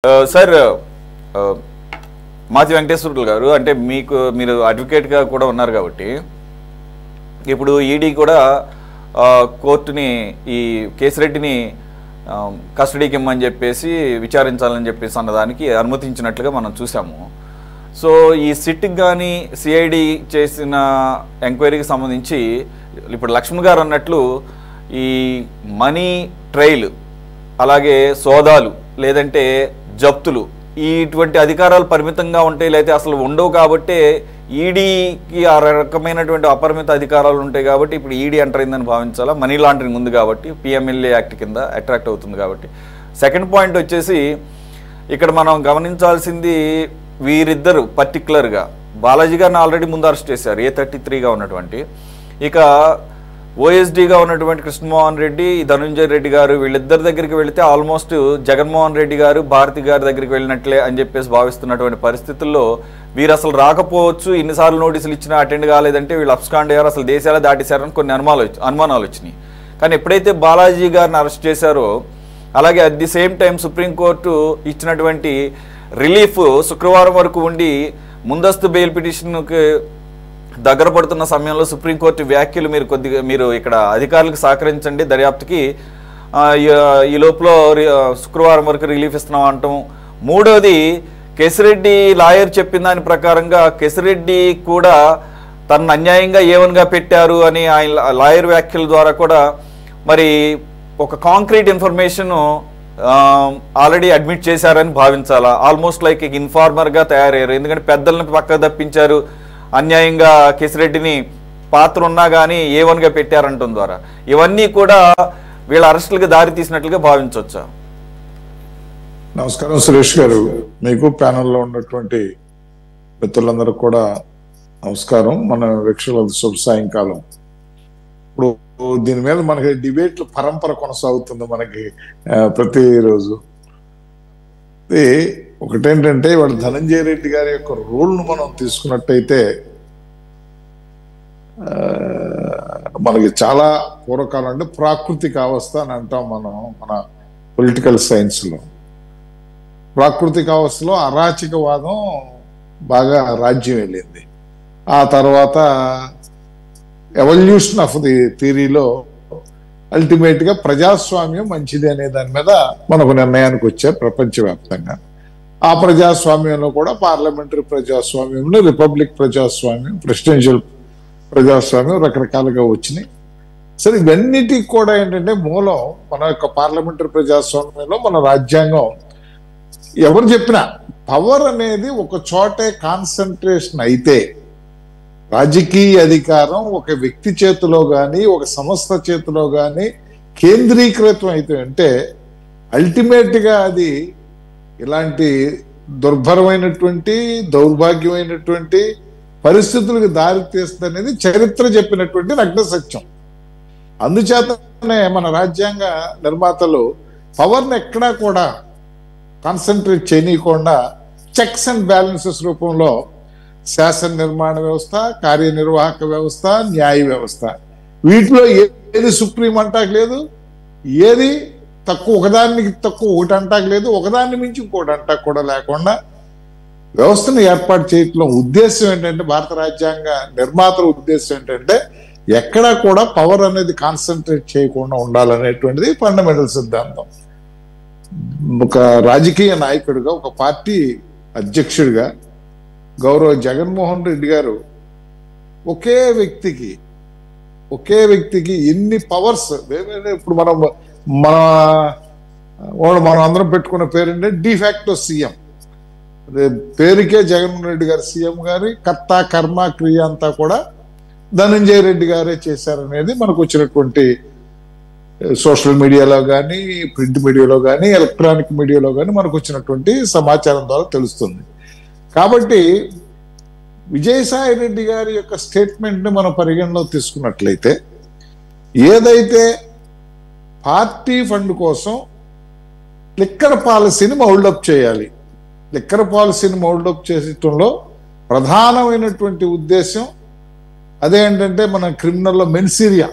Sir మాజీ వెంకటేశ్వరులు గారు అంటే మీరు అడ్వకేట్గా కూడా ఉన్నారు కాబట్టి ఇప్పుడు ఈడీ కూడా కోర్టుని ఈ కేసిరెడ్డిని కస్టడీకి ఇమ్మని చెప్పేసి విచారించాలని చెప్పేసి అన్నదానికి అనుమతించినట్లుగా మనం చూసాము. సో ఈ సిట్కి కానీ సిఐడి చేసిన ఎంక్వైరీకి సంబంధించి ఇప్పుడు లక్ష్మణ్ గారు అన్నట్లు ఈ మనీ ట్రైల్ అలాగే సోదాలు లేదంటే జప్తులు ఇటువంటి అధికారాలు పరిమితంగా ఉంటాయి లేకపోతే అసలు ఉండవు కాబట్టి ఈడీకి ఆ రకమైనటువంటి అపరిమిత అధికారాలు ఉంటాయి కాబట్టి ఇప్పుడు ఈడీ ఎంటర్ అయిందని భావించాలా. మనీ లాండరింగ్ ఉంది కాబట్టి పిఎంఎల్ఏ యాక్ట్ కింద అట్రాక్ట్ అవుతుంది కాబట్టి. సెకండ్ పాయింట్ వచ్చేసి ఇక్కడ మనం గమనించాల్సింది వీరిద్దరు పర్టికులర్గా బాలాజీ గారిని ఆల్రెడీ ముందు అరెస్ట్ చేశారు A33గా ఉన్నటువంటి, ఇక ఓఎస్డీగా ఉన్నటువంటి కృష్ణమోహన్ రెడ్డి ధనుంజయ రెడ్డి గారు వీళ్ళిద్దరి దగ్గరికి వెళితే ఆల్మోస్ట్ జగన్మోహన్ రెడ్డి గారు భారతి గారి దగ్గరికి వెళ్ళినట్లే అని చెప్పేసి భావిస్తున్నటువంటి పరిస్థితుల్లో వీరు అసలు రాకపోవచ్చు, ఇన్నిసార్లు నోటీసులు ఇచ్చినా అటెండ్ కాలేదంటే వీళ్ళు అబ్స్కాండ్ అయ్యారు, అసలు దేశాలు దాటేశారని కొన్ని అనుమానాలు వచ్చినాయి. కానీ ఎప్పుడైతే బాలాజీ గారిని అరెస్ట్ చేశారో అలాగే at the same time supreme court ఇచ్చినటువంటి రిలీఫ్ శుక్రవారం వరకు ఉండి ముందస్తు బెయిల్ పిటిషన్కి దగ్గర పడుతున్న సమయంలో సుప్రీంకోర్టు వ్యాఖ్యలు మీరు ఇక్కడ అధికారులకు సహకరించండి దర్యాప్తుకి, ఈ లోపల శుక్రవారం వరకు రిలీఫ్ ఇస్తున్నాం అంటాం. మూడోది కేసిరెడ్డి లాయర్ చెప్పిన దాని ప్రకారంగా కేసిరెడ్డి కూడా తనను అన్యాయంగా ఏవన్గా పెట్టారు అని ఆయన లాయర్ వ్యాఖ్యల ద్వారా కూడా మరి ఒక కాంక్రీట్ ఇన్ఫర్మేషన్ ఆల్రెడీ అడ్మిట్ చేశారని భావించాలా. ఆల్మోస్ట్ లైక్ ఇన్ఫార్మర్గా తయారయ్యారు, ఎందుకంటే పెద్దలను పక్కకు తప్పించారు, అన్యాయంగా కేసిరెడ్డిని పాత్ర ఉన్నా కానీ A1గా పెట్టారంటం ద్వారా ఇవన్నీ కూడా వీళ్ళ అరెస్టులకు దారి తీసినట్లుగా భావించవచ్చా? నమస్కారం సురేష్ గారు, మీకు ప్యానెల్లో ఉన్నటువంటి మిత్రులందరూ కూడా నమస్కారం. మన వీక్షకుల శుభ సాయంకాలం. ఇప్పుడు దీని మీద మనకి డిబేట్ల పరంపర కొనసాగుతుంది మనకి ప్రతిరోజు. ఒకటేంటంటే వాళ్ళు ధనంజయ రెడ్డి గారి యొక్క రోల్ను మనం తీసుకున్నట్టయితే మనకి చాలా పూర్వకాలం అంటే ప్రాకృతిక అవస్థ అని అంటాం మనం మన పొలిటికల్ సైన్స్లో. ప్రాకృతిక అవస్థలో అరాచకవాదం బాగా రాజ్యం వెళ్ళింది. ఆ తర్వాత ఎవల్యూషన్ ఆఫ్ ది థియరీలో అల్టిమేట్గా ప్రజాస్వామ్యం మంచిది అనే దాని మీద మనకు నిర్ణయానికి వచ్చారు ప్రపంచవ్యాప్తంగా. ఆ ప్రజాస్వామ్యంలో కూడా పార్లమెంటరీ ప్రజాస్వామ్యంలో రిపబ్లిక్ ప్రజాస్వామ్యం, ప్రెసిడెన్షియల్ ప్రజాస్వామ్యం రకరకాలుగా వచ్చినాయి. సరే, ఇవన్నిటికి కూడా ఏంటంటే మూలం మన యొక్క పార్లమెంటరీ ప్రజాస్వామ్యంలో మన రాజ్యాంగం ఎవరు చెప్పినా పవర్ అనేది ఒక చోటే కాన్సన్ట్రేషన్ అయితే, రాజకీయ అధికారం ఒక వ్యక్తి చేతిలో కానీ ఒక సంస్థ చేతిలో కానీ కేంద్రీకృతం అయితే అంటే అల్టిమేట్గా అది ఇలాంటి దుర్భరమైనటువంటి దౌర్భాగ్యమైనటువంటి పరిస్థితులకు దారి తీస్తుంది అనేది చరిత్ర చెప్పినటువంటి నగ్న సత్యం. అందుచేతనే మన రాజ్యాంగ నిర్మాతలు పవర్ని ఎక్కడా కూడా కాన్సన్ట్రేట్ చేయనీయకుండా చెక్స్ అండ్ బ్యాలెన్సెస్ రూపంలో శాసన నిర్మాణ వ్యవస్థ, కార్యనిర్వాహక వ్యవస్థ, న్యాయ వ్యవస్థ, వీటిలో ఏది సుప్రీం అంటాక లేదు, ఏది తక్కువ ఒకదానికి తక్కువ ఒకటి అంటాక లేదు, ఒకదాన్ని మించి ఇంకోటి అంటాక కూడా లేకుండా వ్యవస్థను ఏర్పాటు చేయటంలో ఉద్దేశం ఏంటంటే, భారత రాజ్యాంగ నిర్మాతల ఉద్దేశం ఏంటంటే ఎక్కడా కూడా పవర్ అనేది కాన్సన్ట్రేట్ చేయకుండా ఉండాలనేటువంటిది ఫండమెంటల్ సిద్ధాంతం. ఒక రాజకీయ నాయకుడిగా, ఒక పార్టీ అధ్యక్షుడిగా గౌరవ జగన్మోహన్ రెడ్డి గారు ఒకే వ్యక్తికి ఎన్ని పవర్స్, ఇప్పుడు మనం అందరం పెట్టుకున్న పేరంటే డిఫాక్టో సీఎం, పేరుకే జగన్మోహన్ రెడ్డి గారు సీఎం గారి కర్త కర్మ క్రియ అంతా కూడా ధనంజయ రెడ్డి గారే చేశారనేది మనకు వచ్చినటువంటి సోషల్ మీడియాలో కానీ, ప్రింట్ మీడియాలో కానీ, ఎలక్ట్రానిక్ మీడియాలో కానీ మనకు వచ్చినటువంటి సమాచారం ద్వారా తెలుస్తుంది. కాబట్టి విజయసాయి రెడ్డి గారి యొక్క స్టేట్మెంట్ని మనం పరిగణలో తీసుకున్నట్లయితే, ఏదైతే పార్టీ ఫండ్ కోసం లిక్కర్ పాలసీని మౌల్డప్ చేయాలి, లిక్కర్ పాలసీని మౌల్డప్ చేయడంలో ప్రధానమైనటువంటి ఉద్దేశం అదేంటంటే మన క్రిమినల్లో మెన్సీరియా,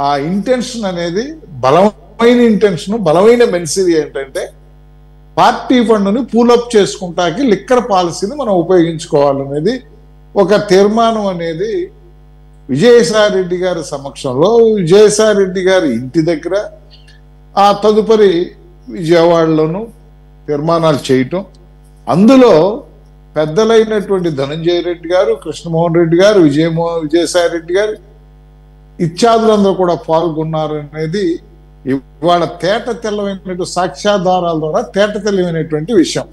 ఆ ఇంటెన్షన్ అనేది బలమైన ఇంటెన్షన్, బలమైన మెన్సీరియా ఏంటంటే పార్టీ ఫండ్ని పూలప్ చేసుకుంటాకి లిక్కర్ పాలసీని మనం ఉపయోగించుకోవాలనేది ఒక తీర్మానం అనేది విజయసాయి రెడ్డి గారి సమక్షంలో విజయసాయి రెడ్డి గారి ఇంటి దగ్గర ఆ తదుపరి విజయవాడలోను తీర్మానాలు చేయటం, అందులో పెద్దలైనటువంటి ధనంజయ రెడ్డి గారు, కృష్ణమోహన్ రెడ్డి గారు, విజయసాయి రెడ్డి గారు ఇత్యాదులందరూ కూడా పాల్గొన్నారు అనేది ఇవాళ తేట తెల్లమైనటువంటి సాక్ష్యాధారాల ద్వారా తేట తెల్లమైనటువంటి విషయం.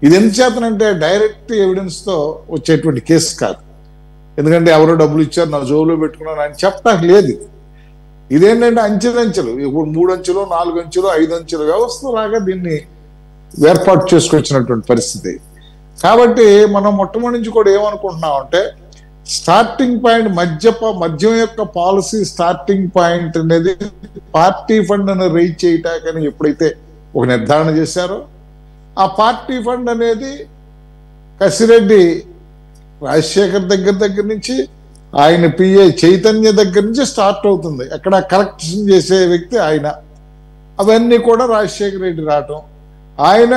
ఇది ఎందుచేతనంటే డైరెక్ట్ ఎవిడెన్స్ తో వచ్చేటువంటి కేసు కాదు. ఎందుకంటే ఎవరో డబ్బులు ఇచ్చారు నా జోబులో పెట్టుకున్నాను అని చెప్పడానికి లేదు. ఇదేంటంటే అంచెలంచెలు, ఇప్పుడు 3 అంచెలు 4 అంచెలు 5 అంచెలు వ్యవస్థలాగా దీన్ని ఏర్పాటు చేసుకొచ్చినటువంటి పరిస్థితి. కాబట్టి మనం మొట్టమొదటి నుంచి కూడా ఏమనుకుంటున్నాం అంటే స్టార్టింగ్ పాయింట్ మద్యం యొక్క పాలసీ స్టార్టింగ్ పాయింట్ అనేది పార్టీ ఫండ్ ను రైజ్ చేయటాకని ఎప్పుడైతే ఒక నిర్ధారణ చేశారో ఆ పార్టీ ఫండ్ అనేది కసిరెడ్డి రాజశేఖర్ దగ్గర నుంచి ఆయన పిఏ చైతన్య దగ్గర నుంచి స్టార్ట్ అవుతుంది. అక్కడ కరెక్షన్ చేసే వ్యక్తి ఆయన. అవన్నీ కూడా రాజశేఖర రెడ్డి రావటం, ఆయన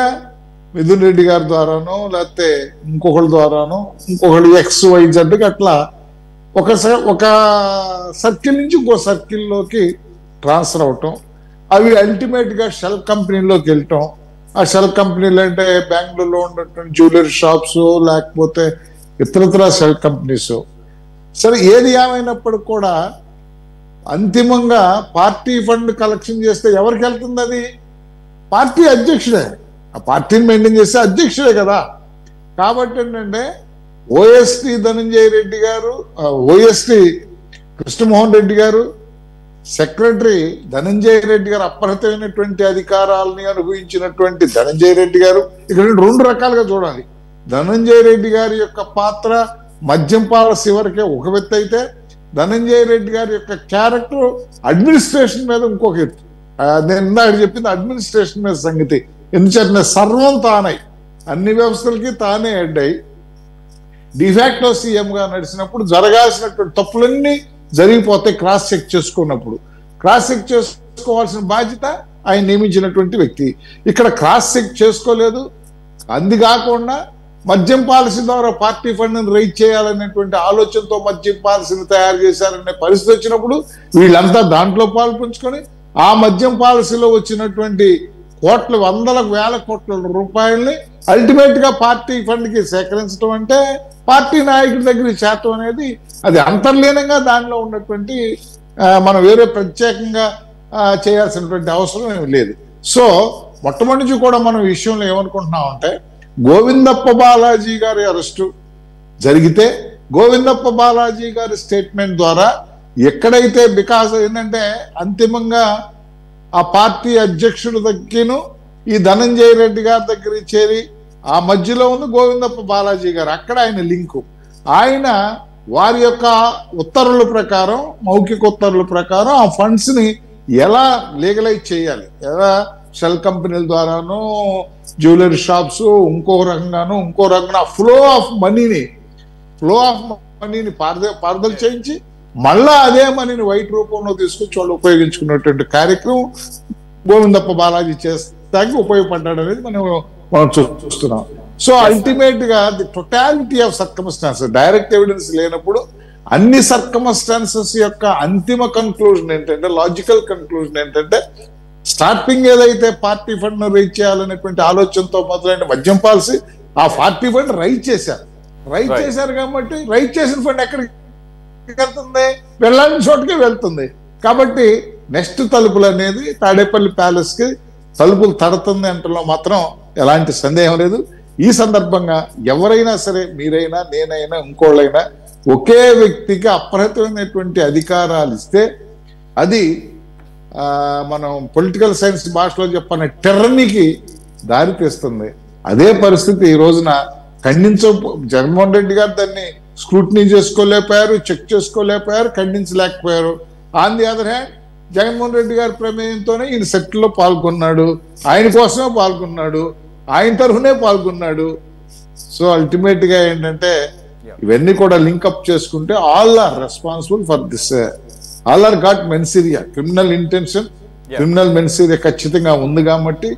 మిథున్ రెడ్డి గారి ద్వారానో లేకపోతే ఇంకొకళ్ళ ద్వారానో ఇంకొకళ్ళు XYZ అట్లా ఒక సర్కిల్ నుంచి ఇంకో సర్కిల్లోకి ట్రాన్స్ఫర్ అవటం, అవి అల్టిమేట్ గా షెల్ కంపెనీలోకి వెళ్ళటం. ఆ షెల్ కంపెనీలు అంటే బెంగళూరులో ఉన్నటువంటి జ్యువెలరీ షాప్స్ లేకపోతే ఇతరత్ర షెల్ కంపెనీస్. సరే, ఏది ఏమైనప్పటికి కూడా అంతిమంగా పార్టీ ఫండ్ కలెక్షన్ చేస్తే ఎవరికి వెళ్తుంది? అది పార్టీ అధ్యక్షుడే. ఆ పార్టీని మెయింటైన్ చేసే అధ్యక్షుడే కదా. కాబట్టి ఏంటంటే ఓఎస్టీ ధనంజయ రెడ్డి గారు, ఓఎస్టీ కృష్ణమోహన్ రెడ్డి గారు, సెక్రటరీ ధనంజయ రెడ్డి గారు, అప్రహతమైనటువంటి అధికారాలని అనుభవించినటువంటి ధనంజయ రెడ్డి గారు. ఇక్కడ 2 రకాలుగా చూడాలి. ధనంజయ రెడ్డి గారి యొక్క పాత్ర మద్యం పాలసీ వరకే ఒక వ్యక్తి అయితే, ధనంజయ రెడ్డి గారి యొక్క క్యారెక్టర్ అడ్మినిస్ట్రేషన్ మీద ఇంకొక ఎత్తు. నేను ఇందాక చెప్పింది అడ్మినిస్ట్రేషన్ మీద సంగతి. ఎందుకంటే సర్వం తానై అన్ని వ్యవస్థలకి తానే హెడ్ అయి డిఫాక్టో సీఎం గా నడిచినప్పుడు జరగాల్సినటువంటి తప్పులన్నీ జరిగిపోతాయి. క్రాస్ చెక్ చేసుకున్నప్పుడు క్రాస్ చెక్ చేసుకోవాల్సిన బాధ్యత ఆయన నియమించినటువంటి వ్యక్తి. ఇక్కడ క్రాస్ చెక్ చేసుకోలేదు. అందుకాకుండా మద్యం పాలసీ ద్వారా పార్టీ ఫండ్ రైజ్ చేయాలనేటువంటి ఆలోచనతో మద్యం పాలసీని తయారు చేశారనే పరిస్థితి వచ్చినప్పుడు వీళ్ళంతా దాంట్లో పాల్పంచుకొని ఆ మద్యం పాలసీలో వచ్చినటువంటి వందల వేల కోట్ల రూపాయల్ని అల్టిమేట్ గా పార్టీ ఫండ్ కి సేకరించడం అంటే పార్టీ నాయకుడి దగ్గర చేరటం అనేది అది అంతర్లీనంగా దానిలో ఉన్నటువంటి మనం వేరే ప్రత్యేకంగా చేయాల్సినటువంటి అవసరం ఏమి లేదు. సో మొట్టమొదటి నుంచి కూడా మనం ఈ విషయంలో ఏమనుకుంటున్నాం అంటే గోవిందప్ప బాలాజీ గారి అరెస్టు జరిగితే గోవిందప్ప బాలాజీ గారి స్టేట్మెంట్ ద్వారా ఎక్కడైతే బికాజ్ ఏంటంటే అంతిమంగా ఆ పార్టీ అధ్యక్షుడి దగ్గరను ఈ ధనంజయ రెడ్డి గారి దగ్గర చేరి ఆ మధ్యలో ఉంది గోవిందప్ప బాలాజీ గారు. అక్కడ ఆయన లింకు. ఆయన వారి యొక్క ఉత్తర్వుల ప్రకారం, మౌఖిక ఉత్తర్వుల ప్రకారం ఆ ఫండ్స్ ని ఎలా లీగలైజ్ చేయాలి, ఎలా షెల్ కంపెనీల ద్వారానో జ్యువెలరీ షాప్స్ ఇంకో రకంగా ఫ్లో ఆఫ్ మనీని పారదల చేయించి మళ్ళా అదే మనీని వైట్ రూపంలో తీసుకొచ్చి వాళ్ళు ఉపయోగించుకున్నటువంటి కార్యక్రమం గోవిందప్ప బాలాజీ చేస్తానికి ఉపయోగపడ్డాడు అనేది మనం చూస్తున్నాం. సో అల్టిమేట్ గా the totality of circumstances, direct evidence లేనప్పుడు అన్ని సర్కమ్స్టాన్సెస్ యొక్క అంతిమ కంక్లూజన్ ఏంటంటే, లాజికల్ కంక్లూజన్ ఏంటంటే స్టార్టింగ్ ఏదైతే పార్టీ ఫండ్ ను రైజ్ చేయాలనేటువంటి ఆలోచనతో మొదలైన మద్యం పాలసీ ఆ పార్టీ ఫండ్ రైజ్ చేశారు కాబట్టి రైజ్ చేసిన ఫండ్ ఎక్కడికి వెళ్తుంది? వెళ్ళాలని చోటుకే వెళ్తుంది. కాబట్టి నెక్స్ట్ తలుపులు అనేది తాడేపల్లి ప్యాలెస్ కి తలుపులు తడుతుంది అంటలో మాత్రం ఎలాంటి సందేహం లేదు. ఈ సందర్భంగా ఎవరైనా సరే, మీరైనా నేనైనా ఇంకోళ్ళైనా ఒకే వ్యక్తికి అప్రహతమైనటువంటి అధికారాలు ఇస్తే అది మనం పొలిటికల్ సైన్స్ భాషలో చెప్పనే టెర్రనీకి దారి తీస్తుంది. అదే పరిస్థితి ఈ రోజున జగన్మోహన్ రెడ్డి గారు దాన్ని స్క్రూటినీ చేసుకోలేకపోయారు, చెక్ చేసుకోలేకపోయారు, ఖండించలేకపోయారు. On the other hand Jaganmohan Reddy గారి ప్రమేయంతోనే ఈయన సెట్లో పాల్గొన్నాడు, ఆయన కోసమే పాల్గొన్నాడు, ఆయన తరఫునే పాల్గొన్నాడు. సో అల్టిమేట్ గా ఏంటంటే ఇవన్నీ కూడా లింకప్ చేసుకుంటే all are responsible for this, all are got mens rea, criminal intention, criminal mens rea ఖచ్చితంగా ఉంది. కాబట్టి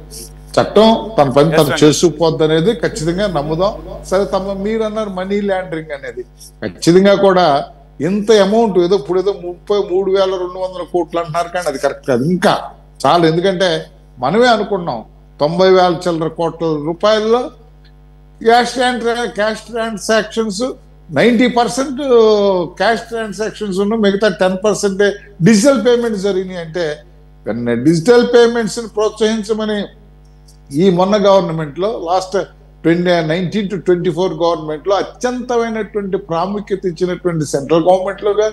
చట్టం తన పని తను చేసుకుపోద్ది అనేది ఖచ్చితంగా నమ్ముదాం. సరే మీరు అన్నారు మనీ లాండరింగ్ అనేది, ఖచ్చితంగా కూడా ఇంత అమౌంట్ ఏదో ఇప్పుడు ఏదో 33,200 కోట్లు అంటున్నారు, కానీ అది కరెక్ట్ కాదు, ఇంకా చాలు. ఎందుకంటే మనమే అనుకున్నాం 90,000 చిల్లర కోట్ల రూపాయల్లో క్యాష్ ట్రాన్సాక్షన్స్ 90% క్యాష్ ట్రాన్సాక్షన్స్ ఉన్న, మిగతా 10% డిజిటల్ పేమెంట్స్ జరిగినాయి. అంటే డిజిటల్ పేమెంట్స్ ని ప్రోత్సహించమని ఈ మొన్న గవర్నమెంట్ లో లాస్ట్ 2019 to 24 గవర్నమెంట్ లో అత్యంతమైనటువంటి ప్రాముఖ్యత ఇచ్చినటువంటి సెంట్రల్ గవర్నమెంట్ లోగా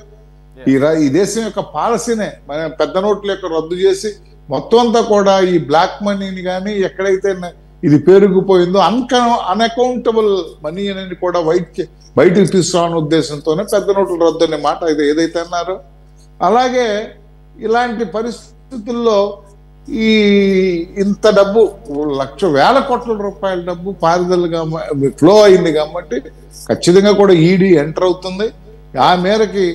ఈ దేశం యొక్క పాలసీనే మన పెద్ద నోట్ల యొక్క రద్దు చేసి మొత్తం అంతా కూడా ఈ బ్లాక్ మనీని కానీ ఎక్కడైతే ఇది పెరిగిపోయిందో అన్అకౌంటబుల్ మనీ అనేది కూడా బయటకు తీసుకురావన్న ఉద్దేశంతోనే పెద్ద నోట్ల రద్దు అనే మాట ఏదైతే అన్నారో, అలాగే ఇలాంటి పరిస్థితుల్లో ఈ ఇంత డబ్బు వేల కోట్ల రూపాయల డబ్బు పారుదలగా ఫ్లో అయింది కాబట్టి ఖచ్చితంగా కూడా ఈడీ ఎంటర్ అవుతుంది. ఆ మేరకి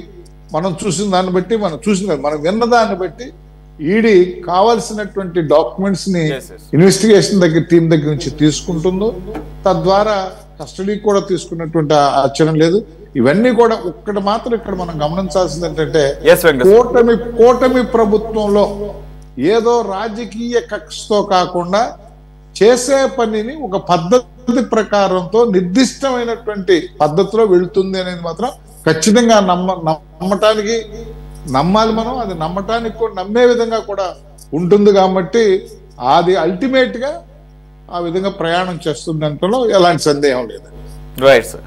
మనం చూసిన దాన్ని బట్టి మనం విన్న దాన్ని బట్టి ఈడీ కావాల్సినటువంటి డాక్యుమెంట్స్ ని ఇన్వెస్టిగేషన్ టీం దగ్గర నుంచి తీసుకుంటుందో, తద్వారా కస్టడీకి కూడా తీసుకున్నటువంటి ఆశ్చర్యం లేదు. ఇవన్నీ కూడా ఒక్కటి మాత్రం ఇక్కడ మనం గమనించాల్సింది ఏంటంటే కూటమి ప్రభుత్వంలో ఏదో రాజకీయ కక్షతో కాకుండా చేసే పనిని ఒక పద్ధతి ప్రకారంతో నిర్దిష్టమైనటువంటి పద్ధతిలో వెళుతుంది అనేది మాత్రం ఖచ్చితంగా నమ్మాలి మనం. అది నమ్మటానికి కూడా నమ్మే విధంగా కూడా ఉంటుంది కాబట్టి అది అల్టిమేట్ గా ఆ విధంగా ప్రయాణం చేస్తుంది అంటలో ఎలాంటి సందేహం లేదు. Right sir.